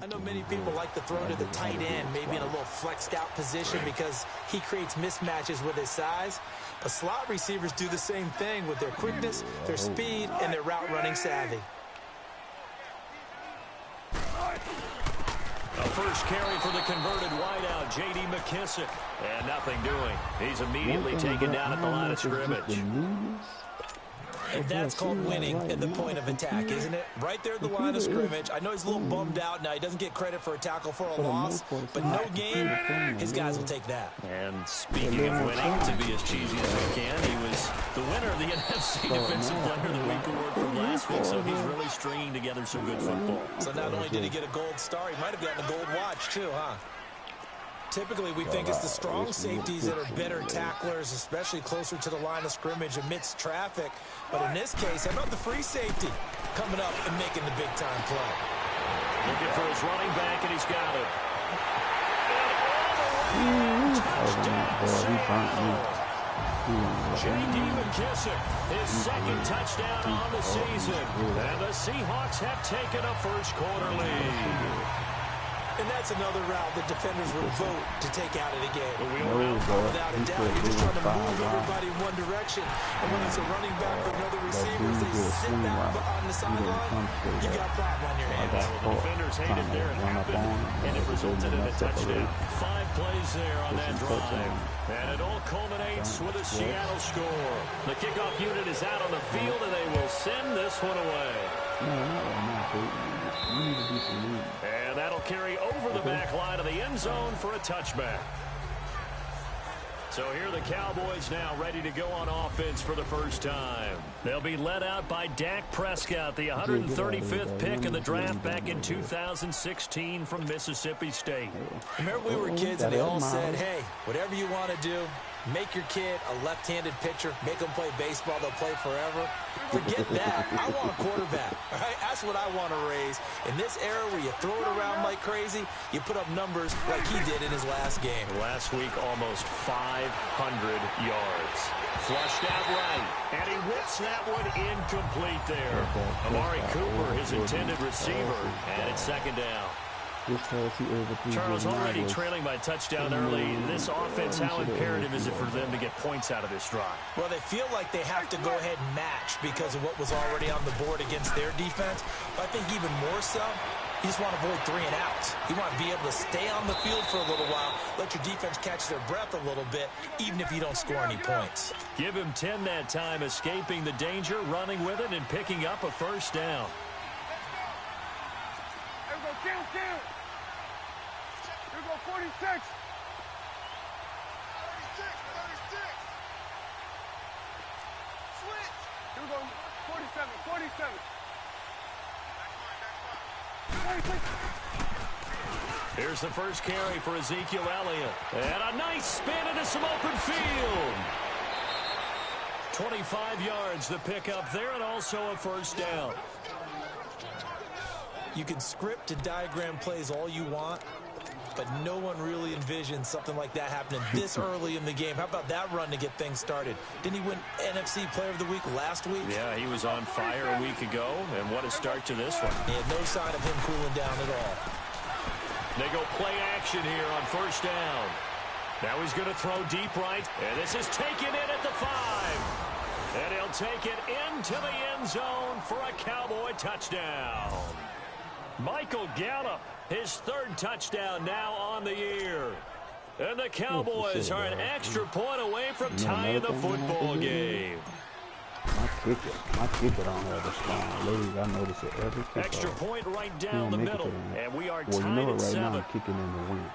I know many people like to throw to the tight end, maybe in a little flexed out position because he creates mismatches with his size. But slot receivers do the same thing with their quickness, their speed, and their route running savvy. A first carry for the converted wideout, J.D. McKissick. And nothing doing. He's immediately taken down at the line of scrimmage. And that's called winning at the point of attack, isn't it? Right there at the line of scrimmage. I know he's a little bummed out now. He doesn't get credit for a tackle for a loss, but no game, his guys will take that. And speaking of winning, to be as cheesy as we can, he was the winner of the NFC Defensive Player of the Week award from last week, so he's really stringing together some good football. So not only did he get a gold star, he might have gotten a gold watch too, huh? Typically, we think it's the strong safeties that are better tacklers, especially closer to the line of scrimmage amidst traffic. But in this case, how about the free safety coming up and making the big-time play? Looking for his running back, and he's got it. J.D. McKissick, his second touchdown on the season. And the Seahawks have taken a first-quarter lead. And that's another route that defenders would vote to take out of the game. Without a doubt, you're just trying to move everybody in one direction. And when it's a running back or another receiver, they sit down on the sideline, you got a problem on your hands. The defenders hated there and happened, and it resulted in a touchdown. 5 plays there on that drive. And it all culminates with a Seattle score. The kickoff unit is out on the field, and they will send this one away. And that'll carry over the back line of the end zone for a touchback. So here are the Cowboys now ready to go on offense for the first time. They'll be led out by Dak Prescott, the 135th pick in the draft back in 2016 from Mississippi State. Remember we were kids and they all said, hey, whatever you want to do, make your kid a left-handed pitcher, make him play baseball, they'll play forever. Forget that. I want a quarterback. Right? That's what I want to raise. In this era where you throw it around like crazy, you put up numbers like he did in his last game. Last week, almost 500 yards. Flushed out right, and he whips that one incomplete there. Amari Cooper, his intended receiver, and it's second down. Charles, already trailing by touchdown early. This offense, how imperative is it for them to get points out of this drive? Well, they feel like they have to go ahead and match because of what was already on the board against their defense. But I think even more so, you just want to avoid 3 and outs. You want to be able to stay on the field for a little while, let your defense catch their breath a little bit, even if you don't score any points. Give him 10 that time, escaping the danger, running with it, and picking up a first down. Here we go, 46. 36. Switch. Here we go, 47, 47. Here's the first carry for Ezekiel Elliott. And a nice spin into some open field. 25 yards the pickup there, and also a first down. You can script and diagram plays all you want, but no one really envisions something like that happening this early in the game. How about that run to get things started? Didn't he win NFC Player of the Week last week? Yeah, he was on fire a week ago, and what a start to this one. He had no sign of him cooling down at all. They go play action here on first down. Now he's going to throw deep right, and this is taken in at the 5. And he'll take it into the end zone for a Cowboy touchdown. Michael Gallup, his 3rd touchdown now on the year. And the Cowboys are an extra point away from tying the football game. My ticket on the other side. Literally, I notice it every kick. Extra point right down the middle. And we are tied you know at right 7. Now I'm kicking in the win.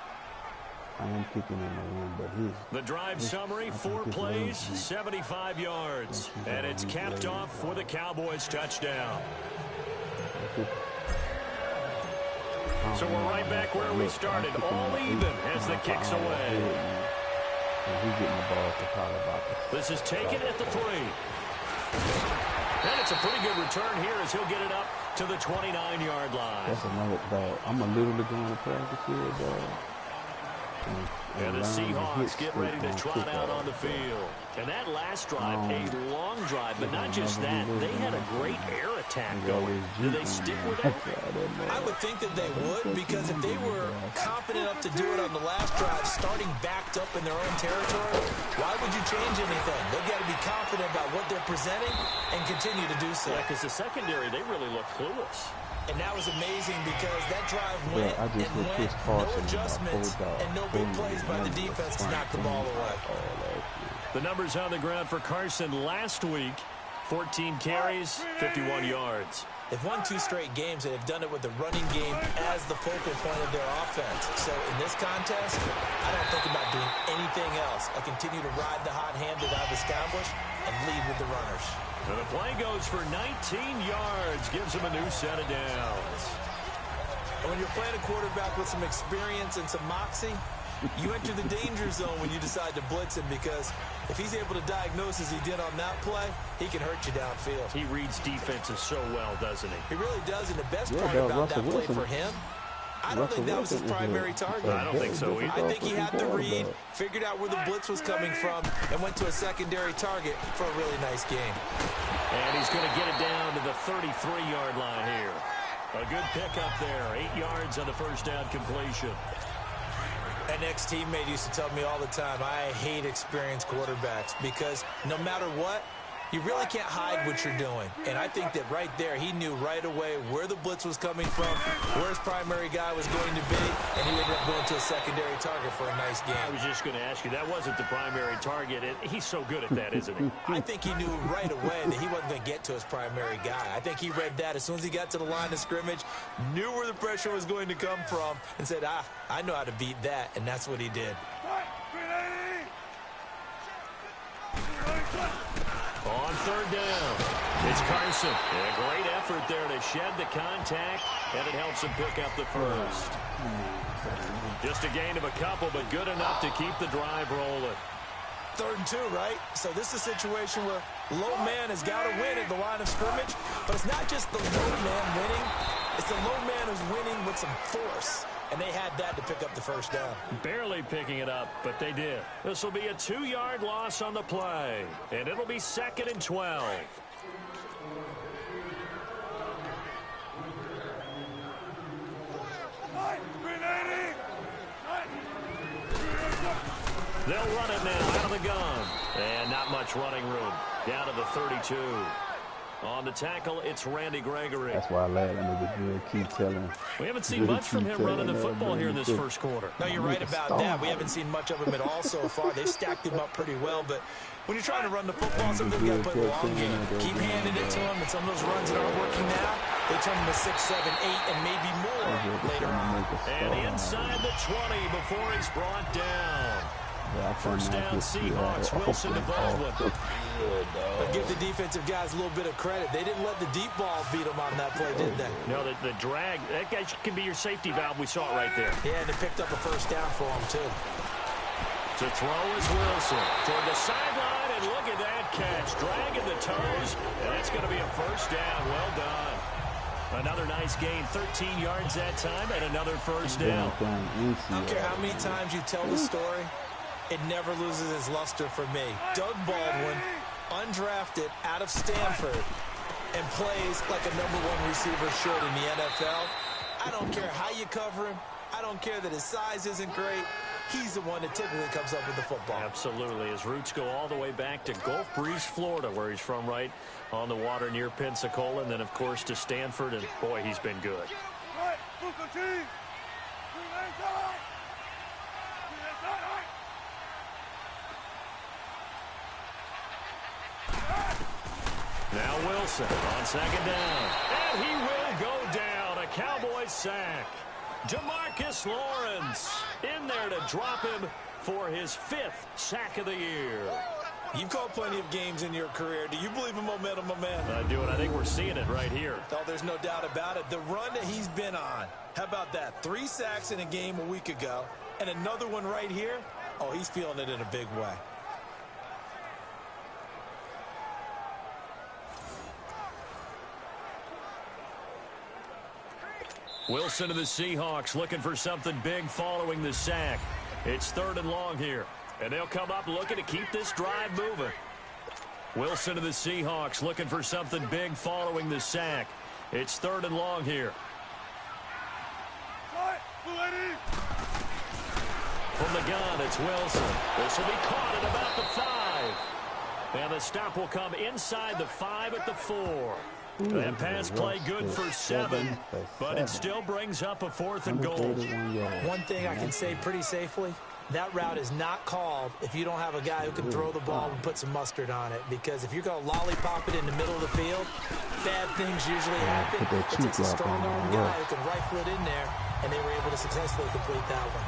I am kicking in the win, but the drive summary, 4 plays, 75 yards. And it's capped off with a Cowboys touchdown. So we're right back where we started, all even as the kick's away. This is taken at the 3. And it's a pretty good return here as he'll get it up to the 29-yard line. That's another dog. I'm literally going to practice here, dog. And the Seahawks get ready to trot out on the field. And that last drive, a long drive, but not just that. They had a great air attack going. Do they stick with that? I would think that they would, because if they were confident enough to do it on the last drive, starting backed up in their own territory, why would you change anything? They've got to be confident about what they're presenting and continue to do so. Yeah, because the secondary, they really look clueless. And that was amazing because that drive went no adjustments and no big plays by the defense to knock the ball away. The numbers on the ground for Carson last week, 14 carries, 51 yards. They've won 2 straight games, and they've done it with the running game as the focal point of their offense. So in this contest, I don't think about doing anything else. I continue to ride the hot hand that I've established and lead with the runners. And the play goes for 19 yards, gives him a new set of downs. And when you're playing a quarterback with some experience and some moxie, you enter the danger zone when you decide to blitz him, because if he's able to diagnose as he did on that play, he can hurt you downfield. He reads defenses so well, doesn't he? He really does, and the best part about that play for him, I don't think that was his primary target. I don't think so either. I think he had the read, figured out where the blitz was coming from, and went to a secondary target for a really nice game. And he's going to get it down to the 33-yard line here. A good pickup there, 8 yards on the first down completion. An ex-teammate used to tell me all the time, I hate experienced quarterbacks, because no matter what, you really can't hide what you're doing. And I think that right there, he knew right away where the blitz was coming from, where his primary guy was going to be, and he ended up going to a secondary target for a nice game. I was just going to ask you, that wasn't the primary target. He's so good at that, isn't he? I think he knew right away that he wasn't going to get to his primary guy. I think he read that as soon as he got to the line of scrimmage, knew where the pressure was going to come from, and said, I know how to beat that, and that's what he did. On third down, it's Carson. And a great effort there to shed the contact, and it helps him pick up the first. Just a gain of a couple, but good enough to keep the drive rolling. 3rd and 2, right? So this is a situation where low man has got to win at the line of scrimmage, but it's not just the low man winning. It's the low man who's winning with some force. And they had that to pick up the first down. Barely picking it up, but they did. This will be a 2-yard loss on the play, and it'll be 2nd and 12. They'll run it now out of the gun. And not much running room. Down to the 32. On the tackle, it's Randy Gregory. That's why I let him good. Keep telling. We haven't seen much from him running the football here in this first quarter. No, you're right about that. We haven't seen much of him at all so far. They've stacked him up pretty well, but when you're trying to run the football, sometimes you got to play the long game. Keep handing it to him, and some of those runs that aren't working now, they turn them to 6, 7, 8, and maybe more later on. And inside the 20 before he's brought down. First down, Seahawks. Wilson to Baldwin. But give the defensive guys a little bit of credit. They didn't let the deep ball beat them on that play, did they? No, the drag, that guy can be your safety valve. We saw it right there. Yeah, and they picked up a first down for him, too. To throw is Wilson. Toward the sideline, and look at that catch. Dragging the toes, and that's going to be a first down. Well done. Another nice gain, 13 yards that time, and another first down. I don't care how many times you tell the story, it never loses its luster for me. Doug Baldwin, undrafted out of Stanford, and plays like a #1 receiver should in the NFL. I don't care how you cover him. I don't care that his size isn't great. He's the one that typically comes up with the football. Absolutely. His roots go all the way back to Gulf Breeze, Florida, where he's from, right on the water near Pensacola, and then, of course, to Stanford, and, boy, he's been good. Now Wilson on 2nd down. And he will go down. A Cowboys sack. Demarcus Lawrence in there to drop him for his 5th sack of the year. You've called plenty of games in your career. Do you believe in momentum, my man? I do, and I think we're seeing it right here. Oh, there's no doubt about it. The run that he's been on. How about that? 3 sacks in a game a week ago, and another one right here. Oh, he's feeling it in a big way. Wilson to the Seahawks looking for something big following the sack. It's 3rd and long here. And they'll come up looking to keep this drive moving. Wilson of the Seahawks looking for something big following the sack. It's 3rd and long here. From the gun, it's Wilson. This will be caught at about the 5. And the stop will come inside the 5 at the 4. That pass play good for 7, but it still brings up a 4th and goal. One thing I can say pretty safely, that route is not called if you don't have a guy who can throw the ball and put some mustard on it. Because if you're going to lollipop it in the middle of the field, bad things usually happen. It takes a strong-arm guy who can rifle it in there, and they were able to successfully complete that one.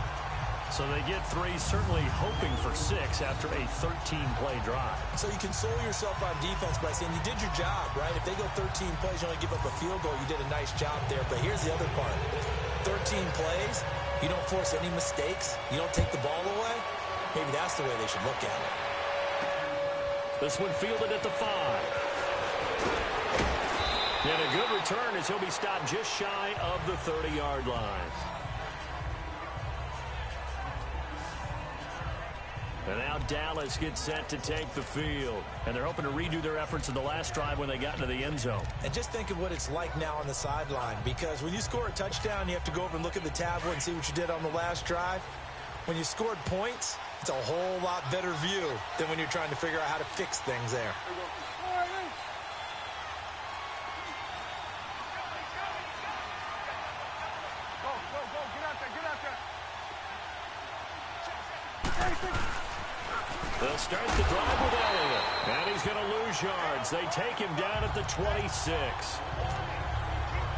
So they get 3, certainly hoping for 6 after a 13-play drive. So you console yourself on defense by saying you did your job, right? If they go 13 plays, you only give up a field goal, you did a nice job there. But here's the other part. 13 plays, you don't force any mistakes, you don't take the ball away. Maybe that's the way they should look at it. This one fielded at the 5. And a good return as he'll be stopped just shy of the 30-yard line. And now Dallas gets set to take the field. And they're hoping to redo their efforts in the last drive when they got into the end zone. And just think of what it's like now on the sideline. Because when you score a touchdown, you have to go over and look at the tablet and see what you did on the last drive. When you scored points, it's a whole lot better view than when you're trying to figure out how to fix things there. They'll start the drive with Elliott. And he's going to lose yards. They take him down at the 26.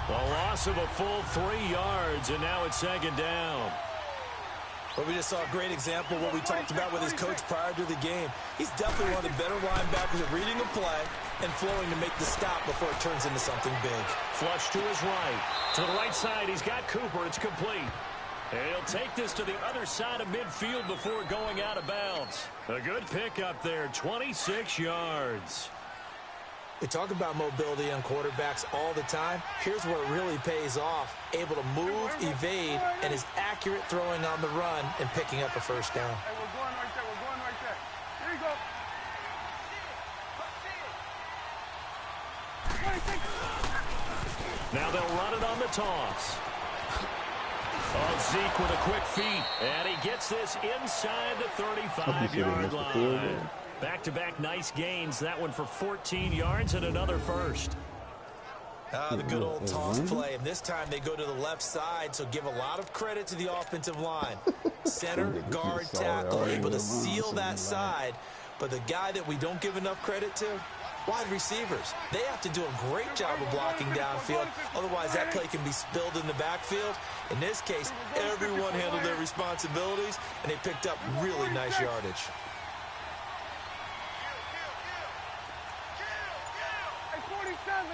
A loss of a full 3 yards, and now it's 2nd down. But we just saw a great example of what we talked about with his coach prior to the game. He's definitely one of the better linebackers at reading a play and flowing to make the stop before it turns into something big. Flush to his right. To the right side, he's got Cooper. It's complete. And he'll take this to the other side of midfield before going out of bounds. A good pickup there, 26 yards. We talk about mobility on quarterbacks all the time. Here's where it really pays off. Able to move, evade, and is accurate throwing on the run and picking up a first down. Hey, we're going right there. We're going right there. Here you go. Now they'll run it on the toss. Oh, Zeke with a quick feed. And he gets this inside the 35-yard line. Back-to-back nice gains. That one for 14 yards and another first. The good old toss play. And this time they go to the left side, so give a lot of credit to the offensive line. Center, guard, tackle, able to seal that side. But the guy that we don't give enough credit to, wide receivers. They have to do a great job of blocking downfield. Otherwise, that play can be spilled in the backfield. In this case, everyone handled their responsibilities, and they picked up really nice yardage. Hey, 47.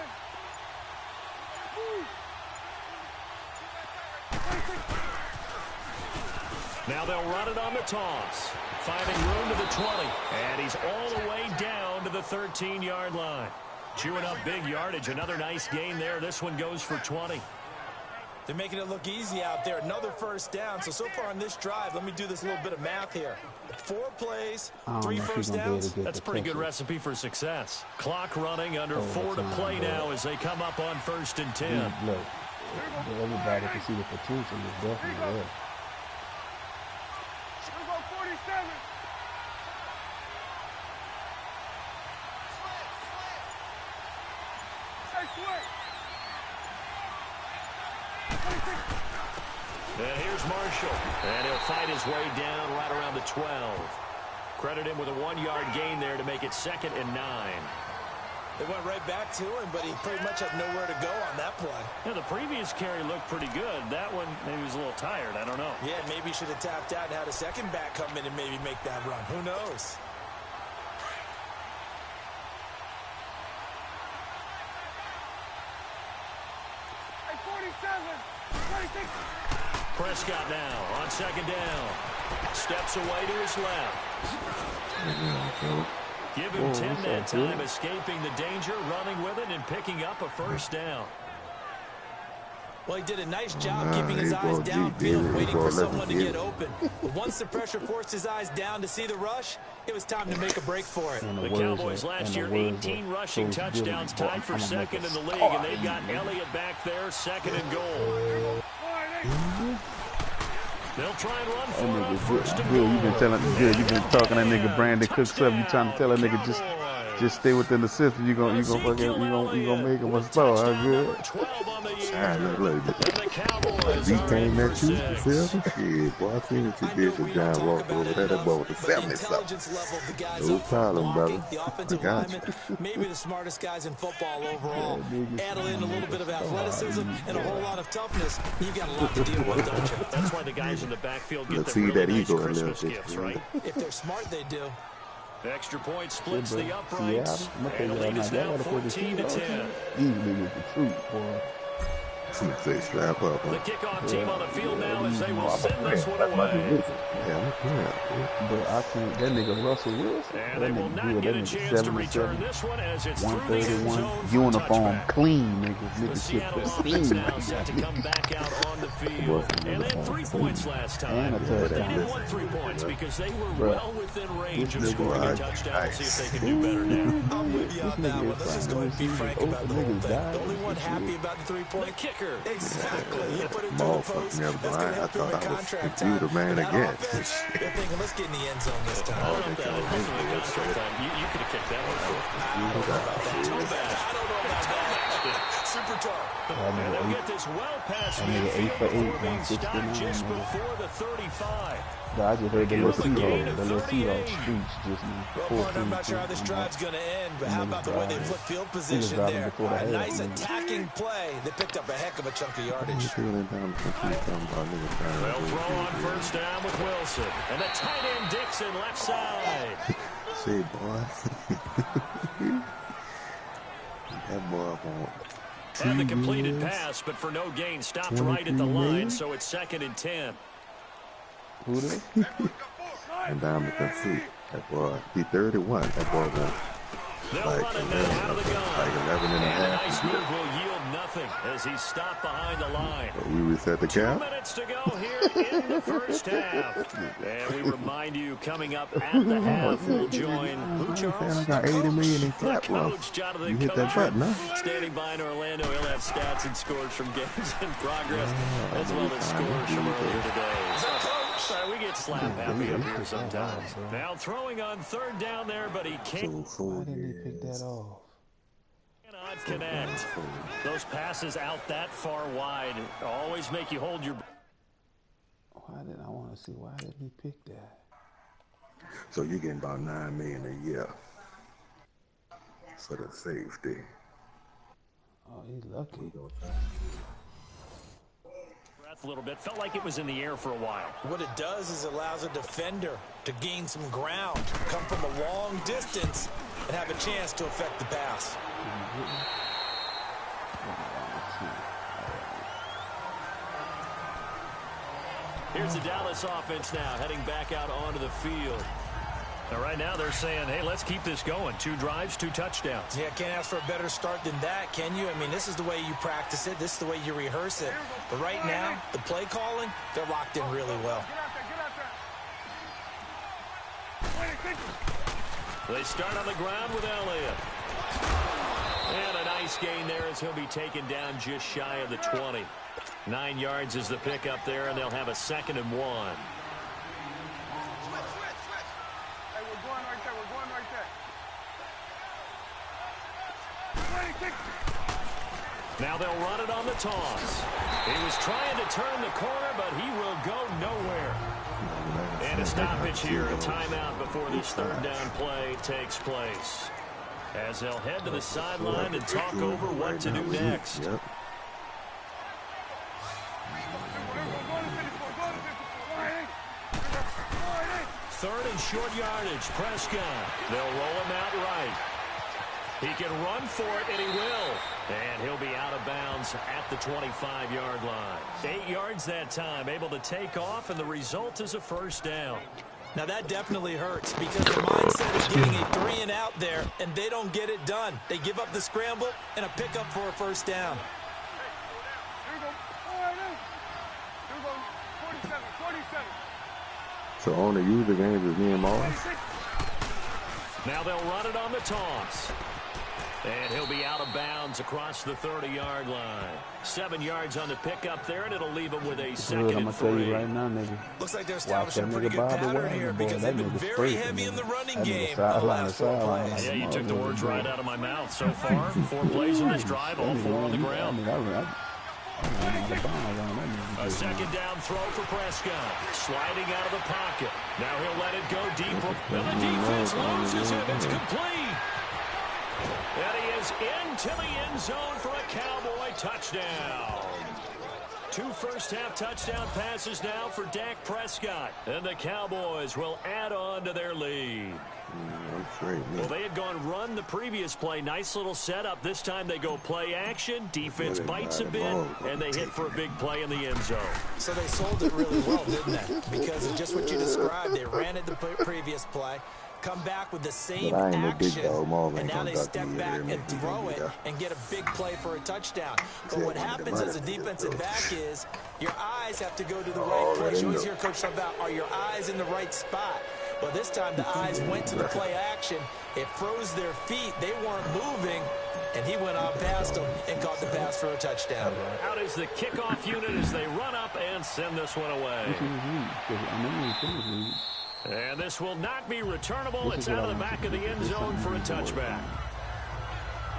Now they'll run it on the toss. Finding room to the 20. And he's all the way down to the 13-yard line. Chewing up big yardage. Another nice gain there. This one goes for 20. They're making it look easy out there. Another first down. So far on this drive, let me do this little bit of math here. 4 plays, 3 first downs. That's a pretty good recipe for success. Clock running under 4 to play now as they come up on 1st and 10. Look, everybody can see the potential is definitely there. Here go 47. Hey, switch. And here's Marshall. And he'll fight his way down right around the 12. Credit him with a 1-yard gain there to make it 2nd and 9. They went right back to him, but he pretty much had nowhere to go on that play. Yeah, the previous carry looked pretty good. That one, maybe he was a little tired. I don't know. Yeah, maybe he should have tapped out and had a second back come in and maybe make that run. Who knows? Hey, 47. 26. Prescott now on 2nd down. Steps away to his left. Give him 10 that time, escaping the danger, running with it, and picking up a first down. Well, he did a nice job keeping his eyes downfield, waiting for someone to get open. But once the pressure forced his eyes down to see the rush, it was time to make a break for it. The Cowboys last year, 18 rushing touchdowns, tied for second in the league, and they've got Elliott back there, second and goal. They'll try and run for it on first and goal. You've been talking that nigga Brandon Cooks up. You trying to tell that nigga just stay within the system. You gonna make him a star. Huh? Good. Look. He came at you, shit, boy, I seen what you did to John Walker over there. That boy with the 70-something. No problem, brother. I got you. Maybe the smartest guys in football overall. Add in a little bit of athleticism and a whole lot of toughness. You got a lot to deal with, don't you? That's why the guys in the backfield get Let's them see really that nice ego Christmas gifts, right? If they're smart, they do. The extra point splits the uprights. I'm And the lead is now 14-10. Easily with the truth, boy. Say strap up, The huh? kickoff team on the field now as they will send this one away. Yeah, But I think that nigga Russell Wilson, And that they will nigga not good. get That a nigga chance to return 77, this one as it's through the end 131, zone for uniform touchback. clean, The nigga shit Seattle clean. offense now set to come back out on the field. And they had 3 points last time. And a They touchdown. didn't want 3 points because they were Bruh. well within range of This scoring a nigga touchdown. See if they can do better now. I'm with you on that one. Let's just go ahead and be frank about the whole thing. The only one happy about the The three-point kicker. Exactly. He put it to the motherfucker, post. never That's mind. going to I help him thought in I was contract computer time. man That again. offense, they're thinking, let's get in the end zone this time. I don't know if that was in contract time. You could have kicked that one out. I don't know about that. Super tall. And they'll get this well past That nigga 8 for 8, midfield before being 169, stopped just nigga. before the 35. But I just heard the little Give him a gain Seahawks, of the little 38. Seahawks streets just Well, partner, I'm not sure how this drive's going to end, but how about the way they flip field position there? A nice attacking play. They picked up a heck of a chunk of yardage. They'll throw on first down with Wilson. And the tight end Dixon left side. See, boy. That boy won't. And the completed pass, but for no gain, stopped right at the line, so it's 2nd and 10. Who this? And down with the feet. That boy, he 31. That boy won't. They'll Like run it 11, now out of the gun. like 11 and a And a half. nice move will yield nothing as he's stopped behind the line. We reset the 2 cap. minutes to go here in the first half. And we remind you, coming up at the half, we'll join who, I Charles? got 80 million in The cap left. coach, Jonathan You hit that Coachman, button, huh? standing by in Orlando. He'll have stats and scores from games in progress, as well as scores from earlier today. Sorry, we get slap happy up here sometimes. Now throwing on 3rd down there, but he can't. Why didn't he pick that off? Cannot connect. Those passes out that far wide always make you hold your. Why didn't he pick that? So you're getting about $9 million a year for the safety. Oh, he's lucky. Breath a little bit. Felt like it was in the air for a while. What it does is it allows a defender to gain some ground, come from a long distance, and have a chance to affect the pass. Here's the Dallas offense now, heading back out onto the field. Now, right now they're saying, hey, let's keep this going. 2 drives, 2 touchdowns. Yeah, can't ask for a better start than that, can you? I mean, this is the way you practice it. This is the way you rehearse it. But right now, the play calling, they're locked in really well. They start on the ground with Elliott. And a nice gain there as he'll be taken down just shy of the 20. 9 yards is the pickup there, and they'll have a 2nd and 1. Hey, we're going right there. We're going right there. 26. Now they'll run it on the toss. He was trying to turn the corner, but he will go nowhere. And a stoppage here, a timeout before this 3rd down play takes place. As they'll head to the sideline and talk over what to do next. Yep. 3rd and short yardage. Prescott. They'll roll him out right. He can run for it, and he will. And he'll be out of bounds at the 25-yard line. 8 yards that time, able to take off, and the result is a 1st down. Now, that definitely hurts because the mindset is getting a 3-and-out there, and they don't get it done. They give up the scramble and a pickup for a 1st down. Here we go. 47, 47. So on the user games is me and Mars. Now they'll run it on the toss. And he'll be out of bounds across the 30-yard line. 7 yards on the pickup there, and it'll leave him with a second I'm and gonna tell 3. you right now, nigga. Looks like they're Watch establishing that a pretty nigga good Bobby pattern Wagner, here boy. because That they've been nigga very straight, heavy nigga. in the running That nigga game. sideline to sideline. Yeah, you took the words right out of my mouth so far. 4 plays in this drive, all 4 on the ground. I ran out of bounds on that nigga. A second down throw for Prescott. Sliding out of the pocket. Now he'll let it go deep. And the defense loses him. It's complete. And he is into the end zone for a Cowboy touchdown. 2 first-half touchdown passes now for Dak Prescott. And the Cowboys will add on to their lead. Well, they had gone run the previous play. Nice little setup. This time they go play action. Defense bites a bit, and they hit for a big play in the end zone. So they sold it really well, didn't they? Because of just what you described. They ran it the previous play, come back with the same action, and now they step back and throw it and get a big play for a touchdown. But what happens as a defensive back is your eyes have to go to the right place. You always hear Coach talk about, are your eyes in the right spot? Well, this time the eyes went to the play action. It froze their feet. They weren't moving, and he went on past them and caught the pass for a touchdown. Out is the kickoff unit as they run up and send this one away. And this will not be returnable. It's out of the back of the end zone for a touchback.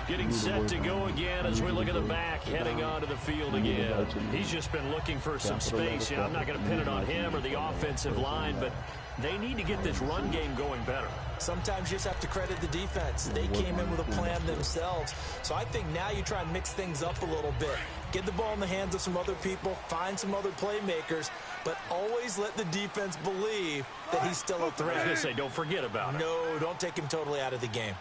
Getting set to go again as we look at the back, heading onto the field again. He's just been looking for some space. I'm not going to pin it on him or the offensive line, but they need to get this run game going better. Sometimes you just have to credit the defense. They came in with a plan themselves. So I think now you try and mix things up a little bit. Get the ball in the hands of some other people, find some other playmakers, but always let the defense believe that he's still a threat. I was going to say, don't forget about it. No, don't take him totally out of the game.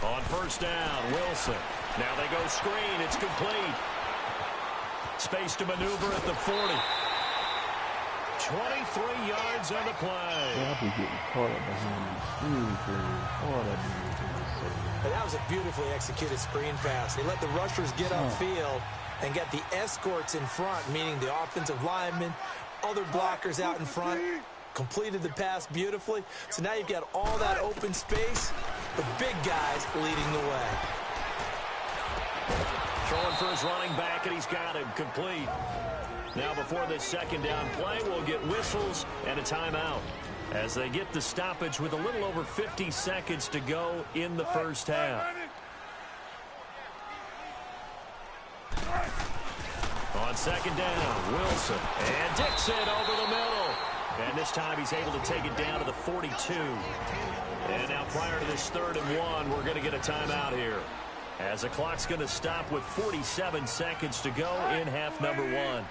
On first down, Wilson. Now they go screen. It's complete. Space to maneuver at the 40. 23 yards on the play. I'll be getting caught up behind the screen, But that was a beautifully executed screen pass. They let the rushers get upfield and get the escorts in front, meaning the offensive linemen, other blockers out in front. Completed the pass beautifully. So now you've got all that open space, the big guys leading the way. Throwing for his running back, and he's got him complete. Now before this second down play, we'll get whistles and a timeout as they get the stoppage with a little over 50 seconds to go in the first half. On second down, Wilson and Dixon over the middle. And this time he's able to take it down to the 42. And now prior to this 3rd and 1, we're going to get a timeout here, as the clock's going to stop with 47 seconds to go in half number 1.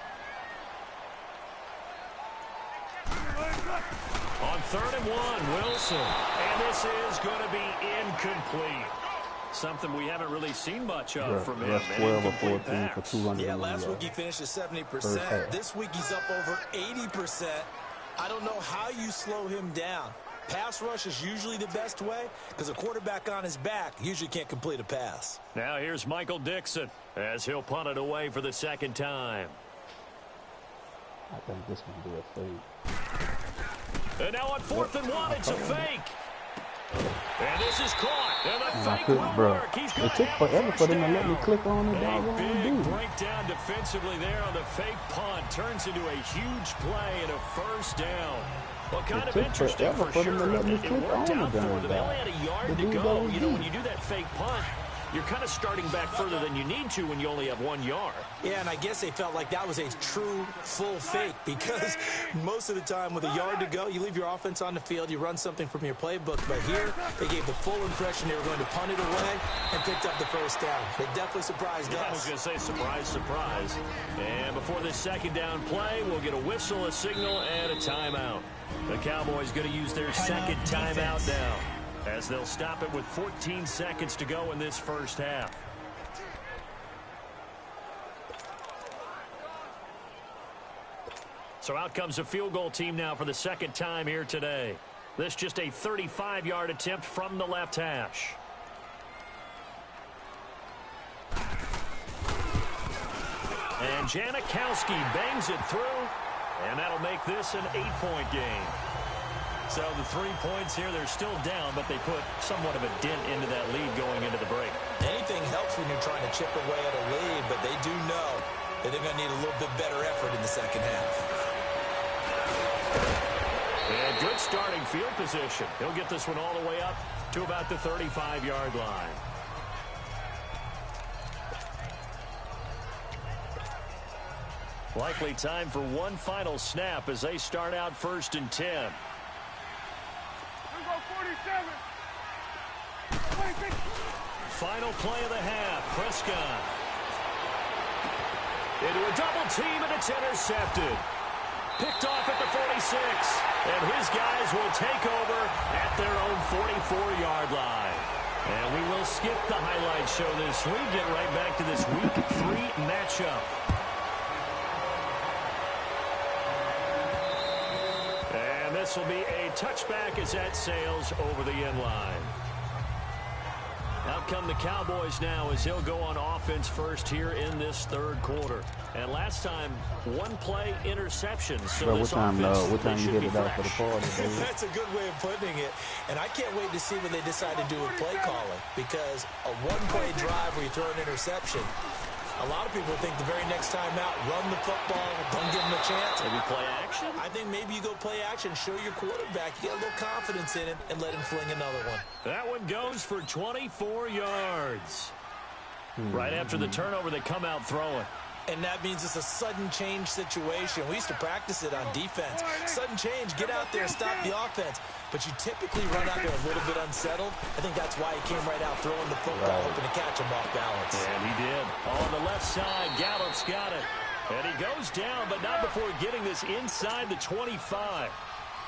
On 3rd and 1, Wilson. And this is going to be incomplete. Something we haven't really seen much of from him. 12 or 14 for 200. Yeah, last week he finished at 70%. This week he's up over 80%. I don't know how you slow him down. Pass rush is usually the best way because a quarterback on his back usually can't complete a pass. Now here's Michael Dixon as he'll punt it away for the second time. I think this one will be a fake. And now on 4th and 1, it's a fake. And this is caught. And the fake will work. He's it took forever for them to let me click on it. A big breakdown defensively there on the fake punt. Turns into a huge play and a first down. Well, kind of interesting for sure. It worked out for them. They only had a yard to go. You know, when you do that fake punt, you're kind of starting back further than you need to when you only have 1 yard. Yeah, and I guess they felt like that was a true full fake because most of the time with a yard to go, you leave your offense on the field, you run something from your playbook. But here, they gave the full impression they were going to punt it away and picked up the first down. They definitely surprised us. I was going to say surprise, surprise. And before this second down play, we'll get a whistle, a signal, and a timeout. The Cowboys going to use their second timeout now, as they'll stop it with 14 seconds to go in this first half. So out comes a field goal team now for the second time here today. This just a 35-yard attempt from the left hash. And Janikowski bangs it through, and that'll make this an 8-point game. So the 3 points here, they're still down, but they put somewhat of a dent into that lead going into the break. Anything helps when you're trying to chip away at a lead, but they do know that they're going to need a little bit better effort in the second half. And good starting field position. He'll get this one all the way up to about the 35-yard line. Likely time for one final snap as they start out 1st and 10. Final play of the half. Prescott. Into a double team, and it's intercepted. Picked off at the 46. And his guys will take over at their own 44-yard line. And we will skip the highlight show this week. Get right back to this Week 3 matchup. And this will be a touchback as that sails over the end line. Out come the Cowboys now as they'll go on offense first here in this 3rd quarter. And last time, 1 play interception. So Bro, this what time you hit it out for the party, baby? That's a good way of putting it. And I can't wait to see what they decide to do with play calling. Because a 1-play drive where you throw an interception, a lot of people think the very next time out, run the football, don't give them a chance. Maybe play action? I think maybe you go play action, show your quarterback, you get a little confidence in it, and let him fling another one. That one goes for 24 yards. Right after the turnover, they come out throwing. And that means it's a sudden change situation. We used to practice it on defense. Sudden change, get out there, stop the offense. But you typically run out there a little bit unsettled. I think that's why he came right out throwing the football, hoping to catch him off balance. And he did. On the left side, Gallup's got it. And he goes down, but not before getting this inside the 25.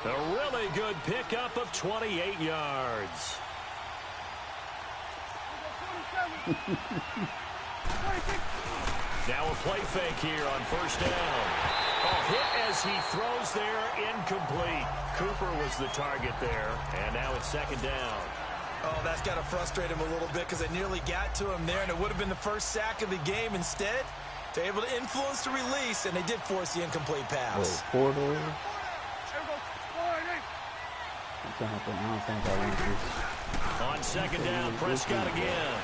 A really good pickup of 28 yards. Now a play fake here on 1st down. Hit as he throws there, incomplete. Cooper was the target there, and now it's 2nd down. Oh, that's got to frustrate him a little bit because they nearly got to him there, and it would have been the first sack of the game. Instead, they're able to influence the release, and they did force the incomplete pass. I don't think I want this. On 2nd down, Prescott again.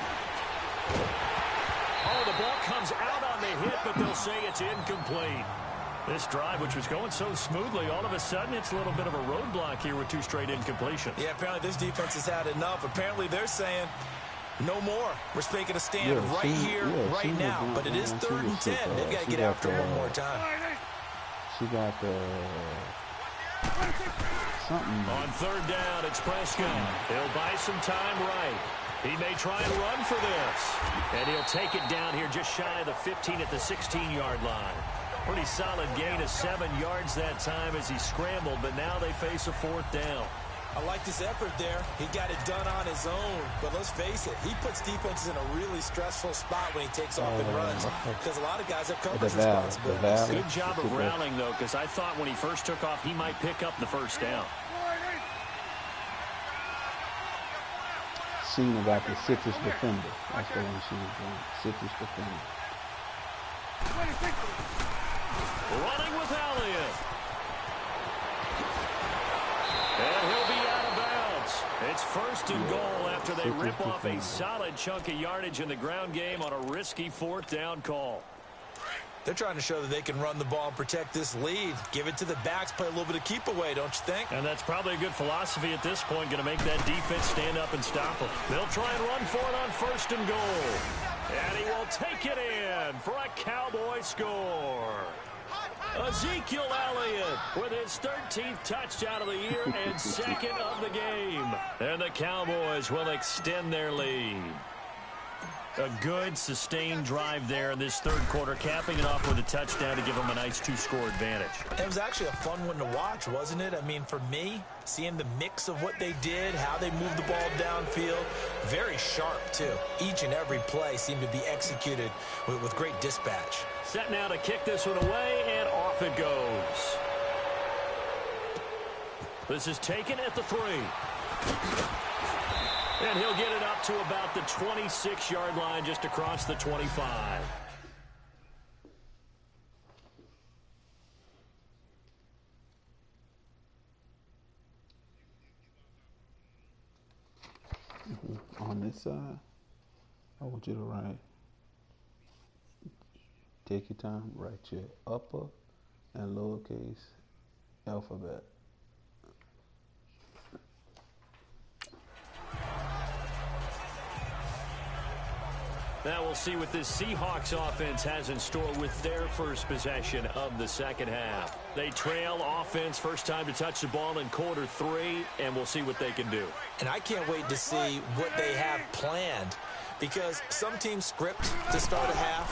Oh, the ball comes out on the hit, but they'll say it's incomplete. This drive, which was going so smoothly, all of a sudden it's a little bit of a roadblock here with 2 straight incompletions. Yeah, apparently this defense has had enough. Apparently they're saying no more. We're making a stand right now. But it is 3rd and 10. They've got to get after one more time. She got something. On 3rd down, it's Prescott. He'll buy some time right. He may try and run for this. And he'll take it down here just shy of the 15 at the 16-yard line. Pretty solid gain of 7 yards that time as he scrambled, but now they face a 4th down. I like this effort there. He got it done on his own. But let's face it, he puts defenses in a really stressful spot when he takes off and runs because a lot of guys have coverage responsibilities. Good job of rallying, though, because I thought when he first took off, he might pick up the 1st down. Cena got the citrus defender. That's the one she was doing. Citrus defender. Running with Elliott. And he'll be out of bounds. It's 1st and goal after they rip off a solid chunk of yardage in the ground game on a risky 4th down call. They're trying to show that they can run the ball and protect this lead. Give it to the backs, play a little bit of keep away, don't you think? And that's probably a good philosophy at this point, going to make that defense stand up and stop them. They'll try and run for it on 1st and goal. And he will take it in for a Cowboy score. Ezekiel Elliott with his 13th touchdown of the year and 2nd of the game. And the Cowboys will extend their lead. A good, sustained drive there in this 3rd quarter, capping it off with a touchdown to give them a nice 2-score advantage. It was actually a fun one to watch, wasn't it? I mean, for me, seeing the mix of what they did, how they moved the ball downfield, very sharp, too. Each and every play seemed to be executed with great dispatch. Set now to kick this one away, and off it goes. This is taken at the 3. And he'll get it up to about the 26-yard line just across the 25. On this side, I want you to write. Take your time, write your upper and lowercase alphabet. Now we'll see what this Seahawks offense has in store with their first possession of the second half. They trail offense, first time to touch the ball in quarter 3, and we'll see what they can do. And I can't wait to see what they have planned, because some teams script to start a half.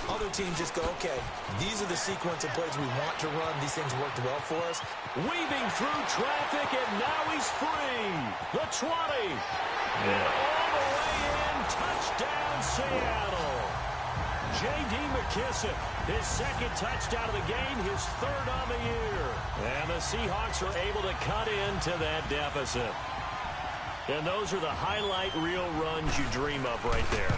Other teams just go, okay, these are the sequence of plays we want to run. These things worked well for us. Weaving through traffic, and now he's free. The 20. And all the way in. Touchdown, Seattle. J.D. McKissick, his second touchdown of the game, his third on the year. And the Seahawks are able to cut into that deficit. And those are the highlight reel runs you dream of right there.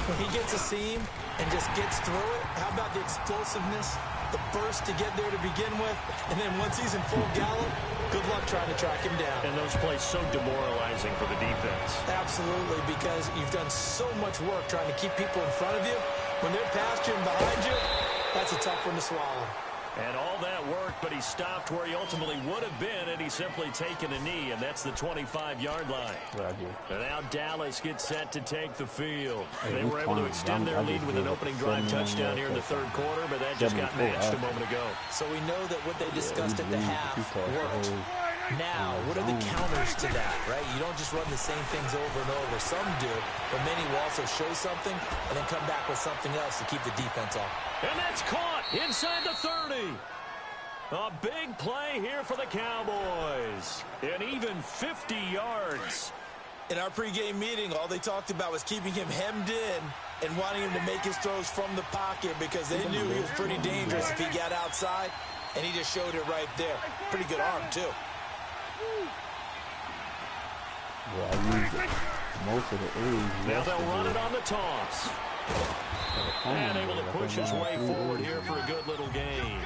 When he gets a seam and just gets through it, how about the explosiveness, the burst to get there to begin with, and then once he's in full gallop, good luck trying to track him down. And those plays so demoralizing for the defense. Absolutely, because you've done so much work trying to keep people in front of you. When they're past you and behind you, that's a tough one to swallow. And all that work, but he stopped where he ultimately would have been, and he's simply taken a knee, and that's the 25-yard line. Right here. And now Dallas gets set to take the field. They were able to extend their lead with an opening drive touchdown here in the third quarter, but that just got matched a moment ago. So we know that what they discussed at the half worked. Now, what are the counters to that, right? You don't just run the same things over and over. Some do, but many will also show something and then come back with something else to keep the defense off. And that's caught inside the 30. A big play here for the Cowboys. And even 50 yards. In our pregame meeting, all they talked about was keeping him hemmed in and wanting him to make his throws from the pocket because they knew he was pretty dangerous if he got outside, and he just showed it right there. Pretty good arm, too. Yeah, I used most of the A's. Now they'll run it on the toss. And able to push his way forward here for a good little game.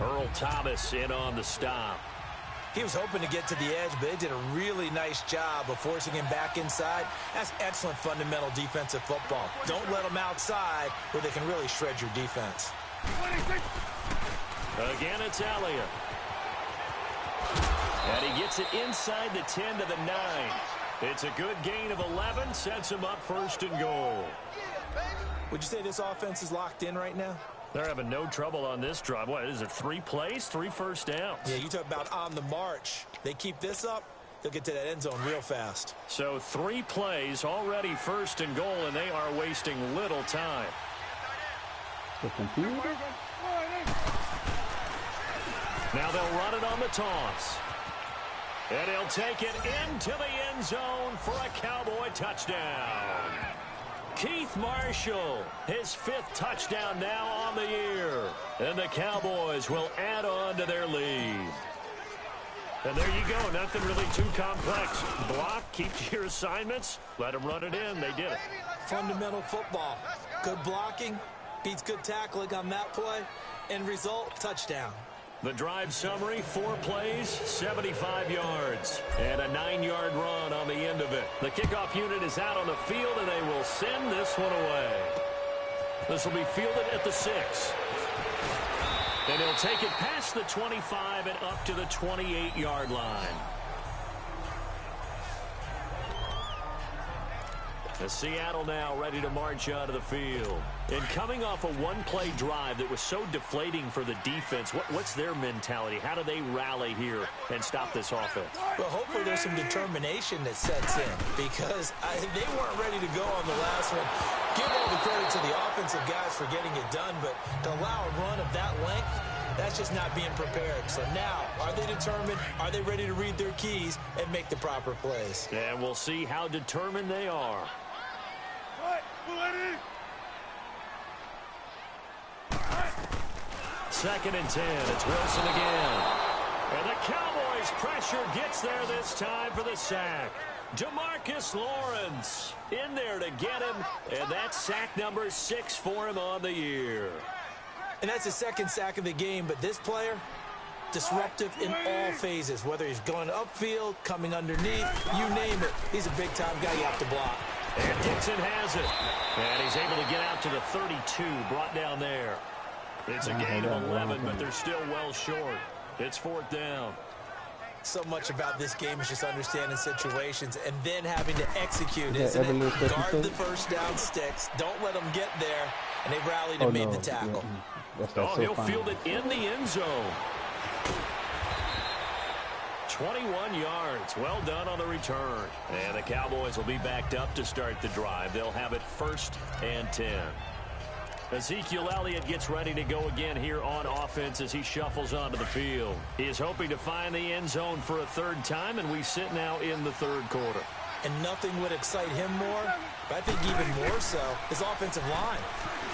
Earl Thomas in on the stop. He was hoping to get to the edge, but they did a really nice job of forcing him back inside. That's excellent fundamental defensive football. Don't let them outside where they can really shred your defense. Again, it's Elliott. And he gets it inside the 10 to the 9. It's a good gain of 11, sets him up first and goal. Would you say this offense is locked in right now? They're having no trouble on this drive. What is it, 3 plays, 3 first downs? Yeah, you talk about on the march. They keep this up, they'll get to that end zone real fast. So 3 plays, already first and goal, and they are wasting little time. The computer? Now they'll run it on the toss. And he'll take it into the end zone for a Cowboy touchdown. Keith Marshall, his 5th touchdown now on the year. And the Cowboys will add on to their lead. And there you go, nothing really too complex. Block, keep to your assignments, let them run it in. They did it. Fundamental football. Good blocking, beats good tackling on that play. End result, touchdown. The drive summary, 4 plays, 75 yards, and a 9-yard run on the end of it. The kickoff unit is out on the field, and they will send this one away. This will be fielded at the 6. And he'll take it past the 25 and up to the 28-yard line. The Seattle now ready to march out of the field. And coming off a one-play drive that was so deflating for the defense, what's their mentality? How do they rally here and stop this offense? Well, hopefully there's some determination that sets in because they weren't ready to go on the last one. Give all the credit to the offensive guys for getting it done, but to allow a run of that length, that's just not being prepared. So now, are they determined? Are they ready to read their keys and make the proper plays? And we'll see how determined they are. Second and 10. It's Wilson again. And the Cowboys' pressure gets there this time for the sack. DeMarcus Lawrence in there to get him. And that's sack number 6 for him on the year. And that's the second sack of the game, but this player, Disruptive in all phases, whether he's going upfield, coming underneath, you name it. He's a big-time guy you have to block. And Dixon has it. And he's able to get out to the 32, brought down there. It's a gain of 11, but they're still well short. It's fourth down. So much about this game is just understanding situations and then having to execute, isn't it? Guard the first down sticks. Don't let them get there. And they rallied and made the tackle. He'll field it in the end zone. 21 yards. Well done on the return. And the Cowboys will be backed up to start the drive. They'll have it 1st and 10. Ezekiel Elliott gets ready to go again here on offense as he shuffles onto the field. He is hoping to find the end zone for a 3rd time, and we sit now in the 3rd quarter. And nothing would excite him more, but I think even more so, his offensive line.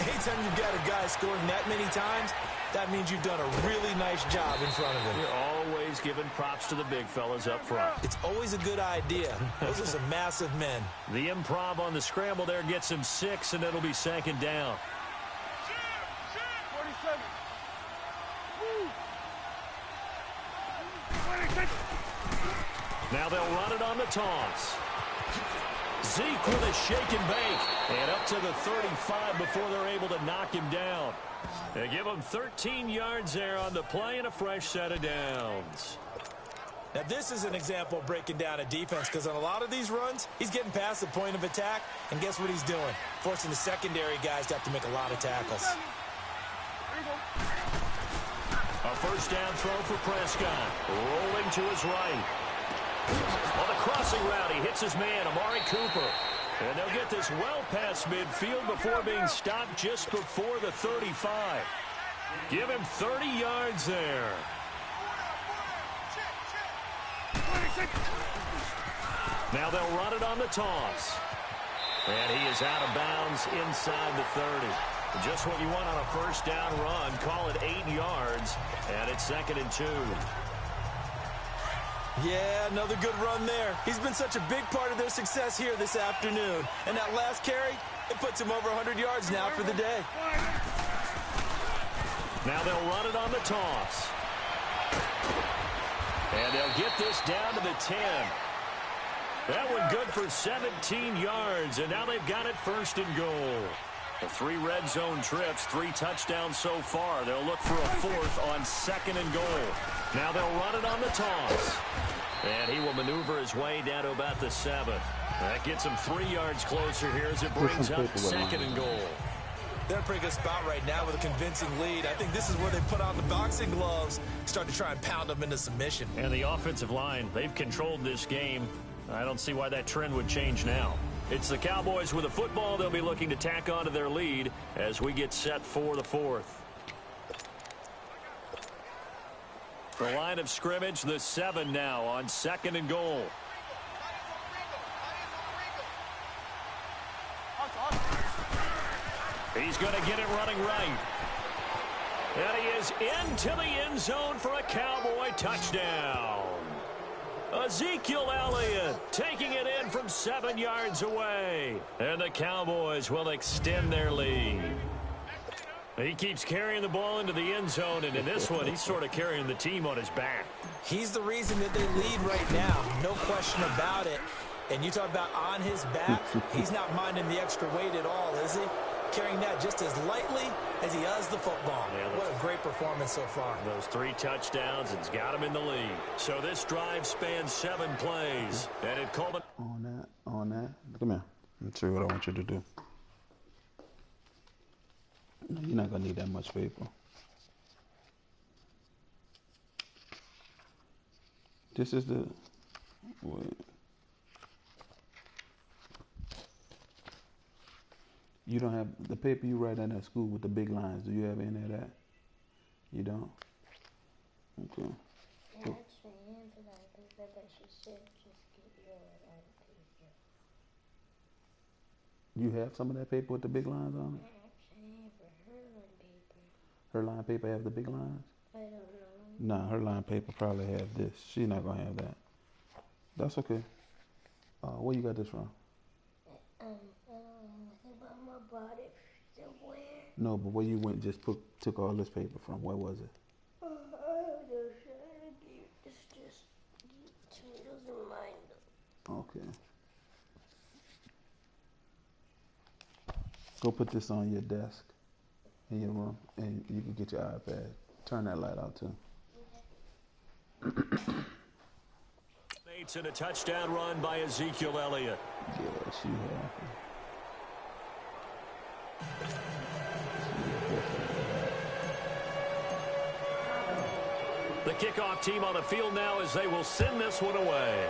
Anytime you've got a guy scoring that many times, that means you've done a really nice job in front of him. You're always giving props to the big fellas up front. It's always a good idea. Those are some massive men. The improv on the scramble there gets him 6, and it'll be 2nd down. 47. Woo. Now they'll run it on the toss. Zeke with a shake and bake. And up to the 35 before they're able to knock him down. They give him 13 yards there on the play and a fresh set of downs. Now this is an example of breaking down a defense, because on a lot of these runs, he's getting past the point of attack, and guess what he's doing? Forcing the secondary guys to have to make a lot of tackles. A 1st down throw for Prescott. Rolling to his right. On the crossing route, he hits his man, Amari Cooper. And they'll get this well past midfield before being stopped just before the 35. Give him 30 yards there. Now they'll run it on the toss. And he is out of bounds inside the 30. Just what you want on a 1st down run. Call it 8 yards. And it's 2nd and 2. Yeah, another good run there. He's been such a big part of their success here this afternoon. And that last carry, it puts him over 100 yards now for the day. Now they'll run it on the toss. And they'll get this down to the 10. That one good for 17 yards, and now they've got it 1st and goal. The 3 red zone trips, 3 touchdowns so far. They'll look for a 4th on 2nd and goal. Now they'll run it on the toss. And he will maneuver his way down to about the 7. That gets him 3 yards closer here as it brings up 2nd and goal. They're in a pretty good spot right now with a convincing lead. I think this is where they put on the boxing gloves, start to try and pound them into submission. And the offensive line, they've controlled this game. I don't see why that trend would change now. It's the Cowboys with a football. They'll be looking to tack on to their lead as we get set for the 4th. The line of scrimmage, the 7 now on 2nd and goal. He's going to get it running right. And he is into the end zone for a Cowboy touchdown. Ezekiel Elliott taking it in from 7 yards away. And the Cowboys will extend their lead. He keeps carrying the ball into the end zone, and in this one, he's sort of carrying the team on his back. He's the reason that they lead right now, no question about it. And you talk about on his back, he's not minding the extra weight at all, is he? Carrying that just as lightly as he does the football. Yeah, what a great performance so far. Those 3 touchdowns, it's got him in the lead. So this drive spans 7 plays. And it culminates. On that. Come here. Let me show you what I want you to do. No, you're not going to need that much paper. This is the... Wait. You don't have the paper you write in at school with the big lines. Do you have any of that? You don't? Okay. Cool. You have some of that paper with the big lines on it? Her line paper have the big lines? I don't know. Nah, her line paper probably have this. She's not gonna have that. That's okay. Where you got this from? Mama bought it somewhere. No, but where you went took all this paper from? Where was it? I don't know. Okay. Go put this on your desk in your room, and you can get your iPad. Turn that light out, too. It's in a touchdown run by Ezekiel Elliott. Yeah, she happy. The kickoff team on the field now as they will send this one away.